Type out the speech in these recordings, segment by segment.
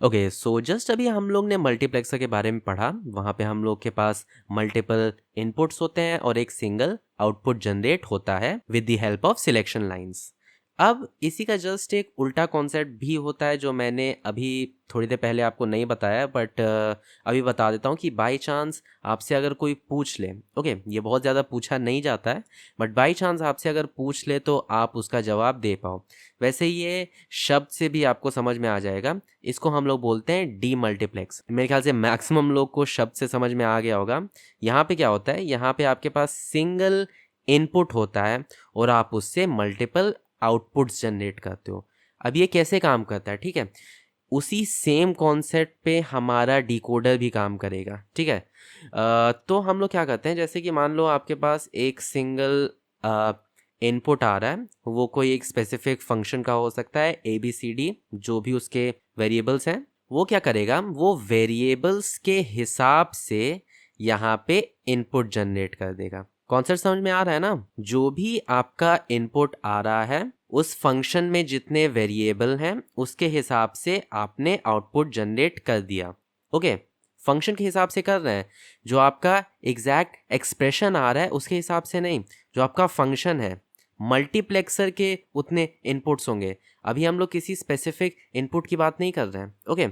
Okay, so just अभी हम लोग ने मल्टीप्लेक्सर के बारे में पढ़ा। वहाँ पे हम लोग के पास मल्टीपल इनपुट्स होते हैं और एक सिंगल आउटपुट जनरेट होता है with the help of selection lines. अब इसी का जस्ट एक उल्टा कॉन्सेप्ट भी होता है जो मैंने अभी थोड़ी देर पहले आपको नहीं बताया, बट अभी बता देता हूँ कि बाय चांस आपसे अगर कोई पूछ ले, ओके ये बहुत ज़्यादा पूछा नहीं जाता है, बट बाय चांस आपसे अगर पूछ ले तो आप उसका जवाब दे पाओ। वैसे ये शब्द से भी आपको समझ में आ जाएगा। इसको हम लोग बोलते हैं डी मल्टीप्लेक्स। मेरे ख्याल से मैक्सिमम लोग को शब्द से समझ में आ गया होगा। यहाँ पे क्या होता है, यहाँ पे आपके पास सिंगल इनपुट होता है और आप उससे मल्टीपल आउटपुट्स जनरेट करते हो। अब ये कैसे काम करता है, ठीक है, उसी सेम कॉन्सेप्ट पे हमारा डिकोडर भी काम करेगा, ठीक है। तो हम लोग क्या करते हैं, जैसे कि मान लो आपके पास एक सिंगल इनपुट आ रहा है, वो कोई एक स्पेसिफिक फंक्शन का हो सकता है, ए बी सी डी जो भी उसके वेरिएबल्स हैं। वो क्या करेगा, वो वेरिएबल्स के हिसाब से यहाँ पे इनपुट जनरेट कर देगा। कॉन्सेप्ट समझ में आ रहा है ना? जो भी आपका इनपुट आ रहा है उस फंक्शन में जितने वेरिएबल हैं उसके हिसाब से आपने आउटपुट जनरेट कर दिया। ओके, फंक्शन के हिसाब से कर रहे हैं, जो आपका एग्जैक्ट एक्सप्रेशन आ रहा है उसके हिसाब से नहीं। जो आपका फंक्शन है, मल्टीप्लेक्सर के उतने इनपुट्स होंगे। अभी हम लोग किसी स्पेसिफिक इनपुट की बात नहीं कर रहे हैं। ओके,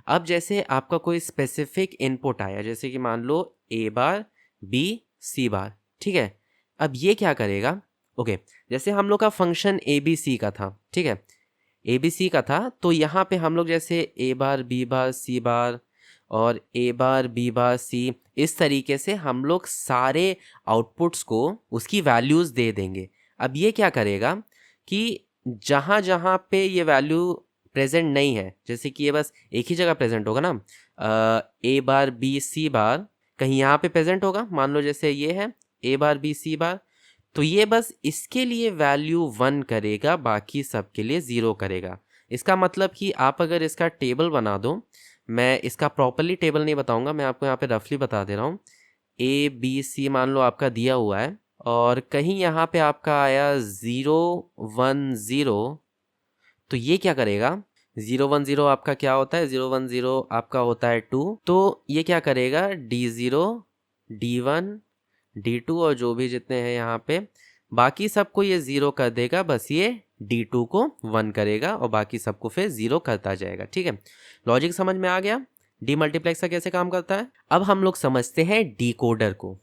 अब जैसे आपका कोई स्पेसिफिक इनपुट आया, जैसे कि मान लो ए बार बी सी बार, ठीक है। अब ये क्या करेगा, ओके जैसे हम लोग का फंक्शन ए बी सी का था, ठीक है, ए बी सी का था, तो यहाँ पे हम लोग जैसे ए बार बी बार सी बार और ए बार बी बार सी, इस तरीके से हम लोग सारे आउटपुट्स को उसकी वैल्यूज़ दे देंगे। अब ये क्या करेगा कि जहाँ जहाँ पे ये वैल्यू प्रेजेंट नहीं है, जैसे कि ये बस एक ही जगह प्रेजेंट होगा ना, ए बार बी सी बार कहीं यहाँ पे प्रेजेंट होगा, मान लो जैसे ये है ए बार बी सी बार, तो ये बस इसके लिए वैल्यू 1 करेगा, बाकी सब के लिए 0 करेगा। इसका मतलब कि आप अगर इसका टेबल बना दो, मैं इसका प्रॉपरली टेबल नहीं बताऊंगा, मैं आपको यहाँ पे रफली बता दे रहा हूँ। ए बी सी मान लो आपका दिया हुआ है और कहीं यहाँ पे आपका आया 0 1 0, तो ये क्या करेगा, 0 1 0 आपका क्या होता है, 0 1 0 आपका होता है 2, तो ये क्या करेगा, D0 D1 D2 और जो भी जितने हैं यहाँ पे बाकी सबको ये 0 कर देगा, बस ये D2 को 1 करेगा और बाकी सबको फिर 0 करता जाएगा। ठीक है, लॉजिक समझ में आ गया डी मल्टीप्लेक्सर कैसे काम करता है। अब हम लोग समझते हैं डिकोडर को।